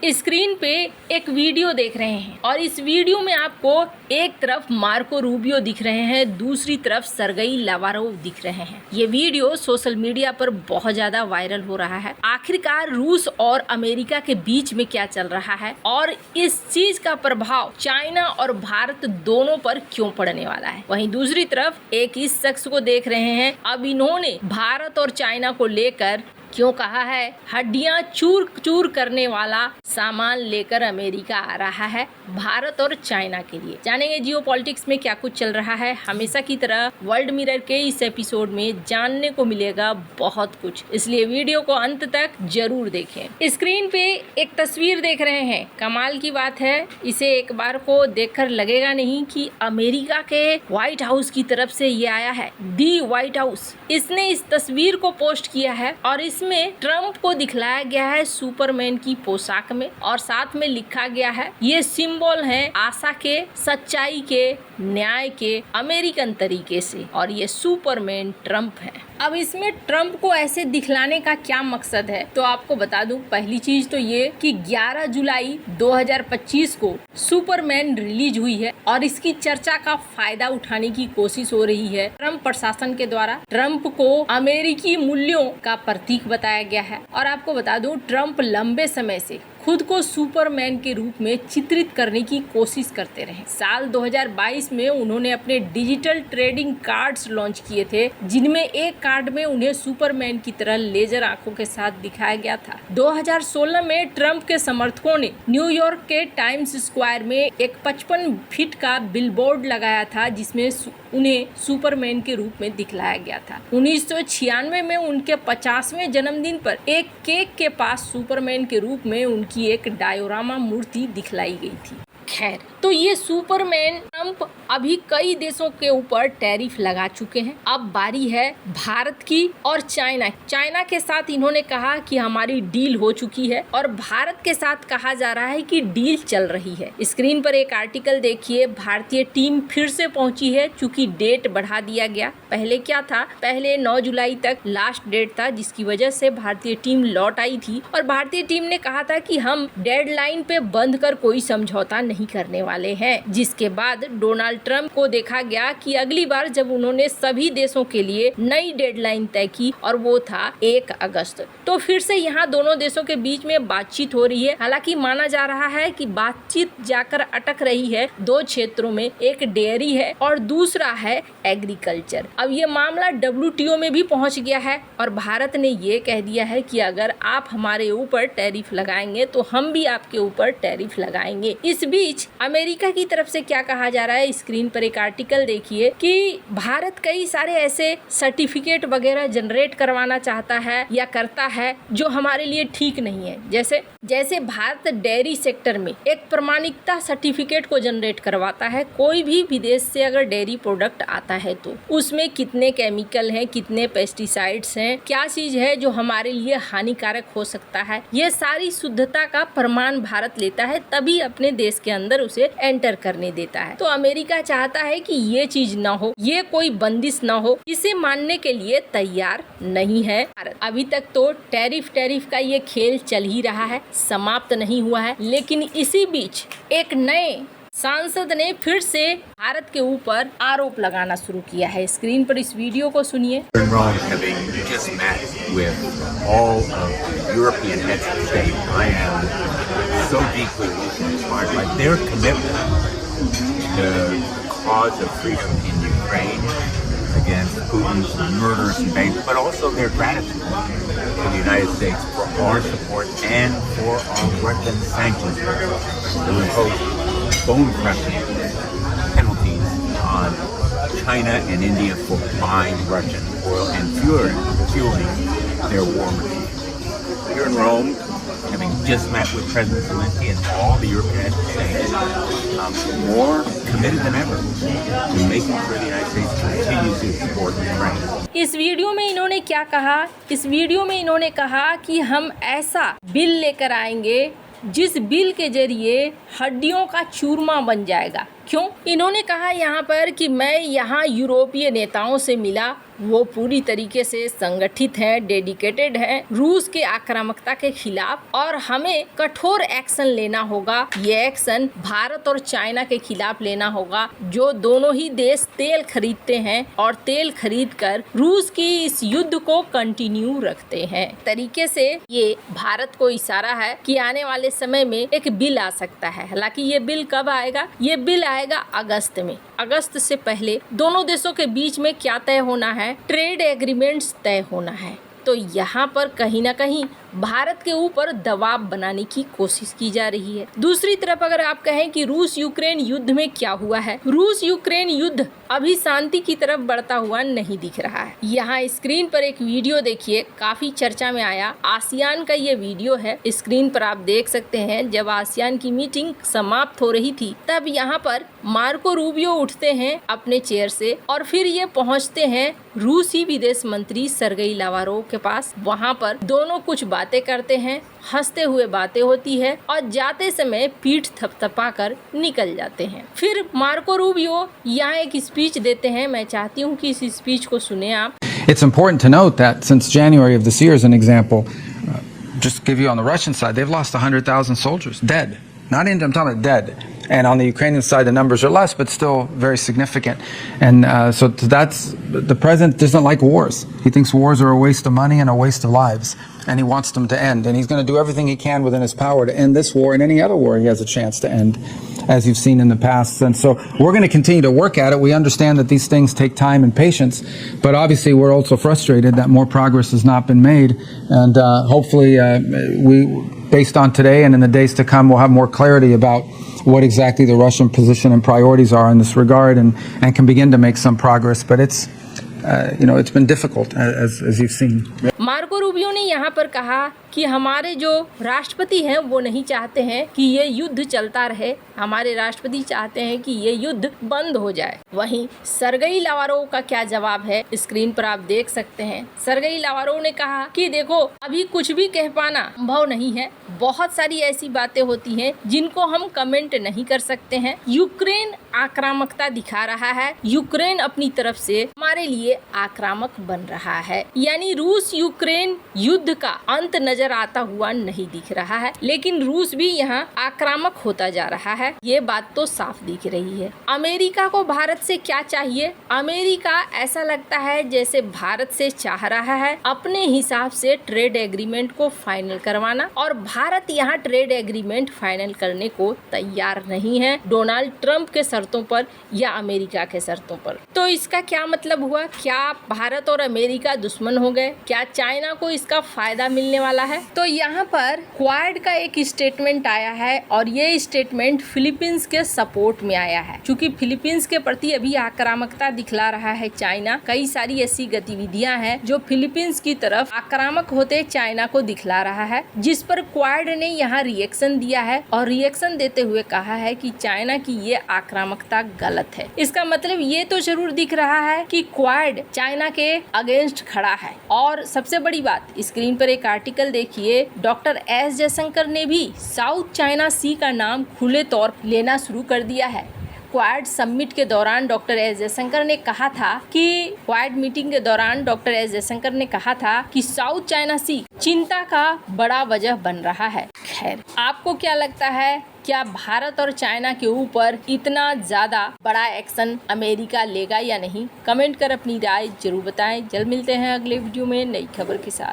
Screen पे एक video देख रहे हैं और इस वीडियो में आपको एक तरफ मार्को रूबियो दिख रहे हैं, दूसरी तरफ सरगई लावारोव दिख रहे हैं। ये वीडियो सोशल मीडिया पर बहुत ज्यादा वायरल हो रहा है। आखिरकार रूस और अमेरिका के बीच में क्या चल रहा है और इस चीज का प्रभाव चाइना और भारत दोनों पर क्यों पड़ने वाला है। वहीं दूसरी तरफ एक इस शख्स को देख रहे हैं, अब इन्होंने भारत और चाइना को लेकर क्यों कहा है, हड्डियां चूर चूर करने वाला सामान लेकर अमेरिका आ रहा है भारत और चाइना के लिए। जानेंगे जियो पॉलिटिक्स में क्या कुछ चल रहा है। हमेशा की तरह वर्ल्ड मिरर के इस एपिसोड में जानने को मिलेगा बहुत कुछ, इसलिए वीडियो को अंत तक जरूर देखें। स्क्रीन पे एक तस्वीर देख रहे हैं, कमाल की बात है। इसे एक बार को देखकर लगेगा नहीं कि अमेरिका के व्हाइट हाउस की तरफ से ये आया है। दी व्हाइट हाउस इसने इस तस्वीर को पोस्ट किया है और इसमें ट्रम्प को दिखलाया गया है सुपरमैन की पोशाक में और साथ में लिखा गया है, ये सिंबल है आशा के, सच्चाई के, न्याय के, अमेरिकन तरीके से, और ये सुपरमैन ट्रम्प है। अब इसमें ट्रम्प को ऐसे दिखलाने का क्या मकसद है, तो आपको बता दूं, पहली चीज तो ये कि 11 जुलाई 2025 को सुपरमैन रिलीज हुई है और इसकी चर्चा का फायदा उठाने की कोशिश हो रही है ट्रम्प प्रशासन के द्वारा। ट्रम्प को अमेरिकी मूल्यों का प्रतीक बताया गया है और आपको बता दूं, ट्रम्प लंबे समय से खुद को सुपरमैन के रूप में चित्रित करने की कोशिश करते रहे। साल 2022 में उन्होंने अपने डिजिटल ट्रेडिंग कार्ड्स लॉन्च किए थे, जिनमें एक कार्ड में उन्हें सुपरमैन की तरह लेजर आंखों के साथ दिखाया गया था। 2016 में ट्रम्प के समर्थकों ने न्यूयॉर्क के टाइम्स स्क्वायर में एक 55 फीट का बिलबोर्ड लगाया था, जिसमें उन्हें सुपरमैन के रूप में दिखलाया गया था। 1996 में उनके 50वें जन्मदिन पर एक केक के पास सुपरमैन के रूप में उनकी एक डायोरामा मूर्ति दिखलाई गई थी। खैर, तो ये सुपरमैन ट्रम्प अभी कई देशों के ऊपर टैरिफ लगा चुके हैं। अब बारी है भारत की और चाइना के साथ इन्होंने कहा कि हमारी डील हो चुकी है और भारत के साथ कहा जा रहा है कि डील चल रही है। स्क्रीन पर एक आर्टिकल देखिए, भारतीय टीम फिर से पहुंची है चूंकि डेट बढ़ा दिया गया। पहले क्या था, पहले 9 जुलाई तक लास्ट डेट था, जिसकी वजह से भारतीय टीम लौट आई थी और भारतीय टीम ने कहा था कि हम डेडलाइन पे बंध कर कोई समझौता नहीं करने वाले हैं। जिसके बाद डोनाल्ड ट्रम्प को देखा गया कि अगली बार जब उन्होंने सभी देशों के लिए नई डेडलाइन तय की और वो था 1 अगस्त, तो फिर से यहाँ दोनों देशों के बीच में बातचीत हो रही है। हालांकि माना जा रहा है कि बातचीत जाकर अटक रही है 2 क्षेत्रों में, एक डेयरी है और दूसरा है एग्रीकल्चर। अब ये मामला WTO में भी पहुंच गया है और भारत ने ये कह दिया है कि अगर आप हमारे ऊपर टैरिफ लगाएंगे तो हम भी आपके ऊपर टैरिफ लगाएंगे। इस बीच अमेरिका की तरफ से क्या कहा जा रहा है, स्क्रीन पर एक आर्टिकल देखिए कि भारत कई सारे ऐसे सर्टिफिकेट वगैरह जनरेट करवाना चाहता है या करता है जो हमारे लिए ठीक नहीं है। जैसे भारत डेयरी सेक्टर में एक प्रमाणिकता सर्टिफिकेट को जनरेट करवाता है। कोई भी विदेश से अगर डेयरी प्रोडक्ट आता है तो उसमें कितने केमिकल हैं, कितने पेस्टिसाइड्स हैं, क्या चीज है जो हमारे लिए हानिकारक हो सकता है, ये सारी शुद्धता का प्रमाण भारत लेता है, तभी अपने देश के अंदर उसे एंटर करने देता है। तो अमेरिका चाहता है कि ये चीज ना हो, ये कोई बंदिश ना हो, इसे मानने के लिए तैयार नहीं है भारत। अभी तक तो टैरिफ का ये खेल चल ही रहा है, समाप्त नहीं हुआ है। लेकिन इसी बीच एक नए सांसद ने फिर से भारत के ऊपर आरोप लगाना शुरू किया है। स्क्रीन पर इस वीडियो को सुनिए। Against Putin's murderous invasion, but also their gratitude to the United States for our support and for our Russian sanctions that impose bone-crushing penalties on China and India for buying Russian oil and fueling their war machine. Here in Rome, having just met with President Zelensky and all the European states, more committed than ever to making sure the United States continues to support Ukraine. इस video में इन्होंने क्या कहा, इस video में इन्होंने कहा कि हम ऐसा बिल लेकर आएंगे जिस बिल के जरिए हड्डियों का चूरमा बन जाएगा। क्यों? इन्होंने कहा यहाँ पर कि मैं यहाँ यूरोपीय नेताओं से मिला वो पूरी तरीके से संगठित हैं, डेडिकेटेड हैं रूस के आक्रामकता के खिलाफ, और हमें कठोर एक्शन लेना होगा। ये एक्शन भारत और चाइना के खिलाफ लेना होगा, जो दोनों ही देश तेल खरीदते हैं और तेल खरीदकर रूस की इस युद्ध को कंटिन्यू रखते हैं। तरीके से ये भारत को इशारा है कि आने वाले समय में एक बिल आ सकता है। हालांकि ये बिल कब आएगा? ये बिल आएगा अगस्त में। अगस्त से पहले दोनों देशों के बीच में क्या तय होना है? ट्रेड एग्रीमेंट्स तय होना है। तो यहाँ पर कहीं ना कहीं भारत के ऊपर दबाव बनाने की कोशिश की जा रही है। दूसरी तरफ अगर आप कहें कि रूस यूक्रेन युद्ध में क्या हुआ है, रूस यूक्रेन युद्ध अभी शांति की तरफ बढ़ता हुआ नहीं दिख रहा है। यहाँ स्क्रीन पर एक वीडियो देखिए, काफी चर्चा में आया। आसियान का ये वीडियो है, स्क्रीन पर आप देख सकते हैं। जब आसियान की मीटिंग समाप्त हो रही थी, तब यहाँ पर मार्को रूबियो उठते हैं अपने चेयर से और फिर ये पहुँचते हैं रूसी विदेश मंत्री सर्गेई लावारोव के पास। वहाँ पर दोनों कुछ बातें करते हैं, हंसते हुए बातें होती है और जाते समय पीठ थपथपा कर निकल जाते हैं। फिर मार्को रूबियो यहाँ एक स्पीच देते हैं। मैं चाहती हूँ कि इस स्पीच को सुने आप। It's important to note that since January of this year, as an example, just give you on the Russian side, they've lost 100,000 soldiers dead. Not injured, I'm talking about dead. And on the Ukrainian side, the numbers are less, but still very significant. And so that's, the president doesn't like wars. He thinks wars are a waste of money and a waste of lives. And he wants them to end. And he's going to do everything he can within his power to end this war and any other war he has a chance to end, as you've seen in the past. And so we're going to continue to work at it. We understand that these things take time and patience, but obviously we're also frustrated that more progress has not been made. And hopefully based on today and in the days to come, we'll have more clarity about what exactly the Russian position and priorities are in this regard, and can begin to make some progress. But it's it's been difficult, as you've seen. Marco Rubio ने यहाँ पर कहा कि हमारे जो राष्ट्रपति हैं वो नहीं चाहते हैं कि ये युद्ध चलता रहे। हमारे राष्ट्रपति चाहते हैं कि ये युद्ध बंद हो जाए। वहीं सर्गेई लावारोव का क्या जवाब है, स्क्रीन पर आप देख सकते हैं। सर्गेई लावारोव ने कहा कि देखो, अभी कुछ भी कह पाना संभव नहीं है। बहुत सारी ऐसी बातें होती हैं जिनको हम कमेंट नहीं कर सकते हैं। यूक्रेन आक्रामकता दिखा रहा है, यूक्रेन अपनी तरफ से हमारे लिए आक्रामक बन रहा है। यानी रूस यूक्रेन युद्ध का अंत नजर आता हुआ नहीं दिख रहा है, लेकिन रूस भी यहाँ आक्रामक होता जा रहा है। ये बात तो साफ दिख रही है। अमेरिका को भारत से क्या चाहिए? अमेरिका ऐसा लगता है जैसे भारत से चाह रहा है अपने हिसाब से ट्रेड एग्रीमेंट को फाइनल करवाना, और भारत यहाँ ट्रेड एग्रीमेंट फाइनल करने को तैयार नहीं है, डोनाल्ड ट्रंप के शर्तों पर या अमेरिका के शर्तों पर। तो इसका क्या मतलब हुआ? क्या भारत और अमेरिका दुश्मन हो गए? क्या चाइना को इसका फायदा मिलने वाला है? तो यहाँ पर क्वाड का एक स्टेटमेंट आया है और ये स्टेटमेंट फिलीपींस के सपोर्ट में आया है। क्योंकि फिलीपींस के प्रति अभी आक्रामकता दिखला रहा है चाइना। कई सारी ऐसी गतिविधियां हैं जो फिलीपींस की तरफ आक्रामक होते चाइना को दिखला रहा है, जिस पर क्वाड ने यहाँ रिएक्शन दिया है और रिएक्शन देते हुए कहा है कि चाइना की ये आक्रामकता गलत है। इसका मतलब ये तो जरूर दिख रहा है कि क्वाड चाइना के अगेंस्ट खड़ा है। और सबसे बड़ी बात, स्क्रीन पर एक आर्टिकल देखिए, डॉक्टर एस जयशंकर ने भी साउथ चाइना सी का नाम खुले तौर पर लेना शुरू कर दिया है। क्वाड समिट के दौरान डॉक्टर एस जयशंकर ने कहा था कि क्वाड मीटिंग के दौरान डॉक्टर एस जयशंकर ने कहा था कि साउथ चाइना सी चिंता का बड़ा वजह बन रहा है। खैर, आपको क्या लगता है, क्या भारत और चाइना के ऊपर इतना ज्यादा बड़ा एक्शन अमेरिका लेगा या नहीं? कमेंट कर अपनी राय जरूर बताएं। जल्द मिलते हैं अगले वीडियो में नई खबर के साथ।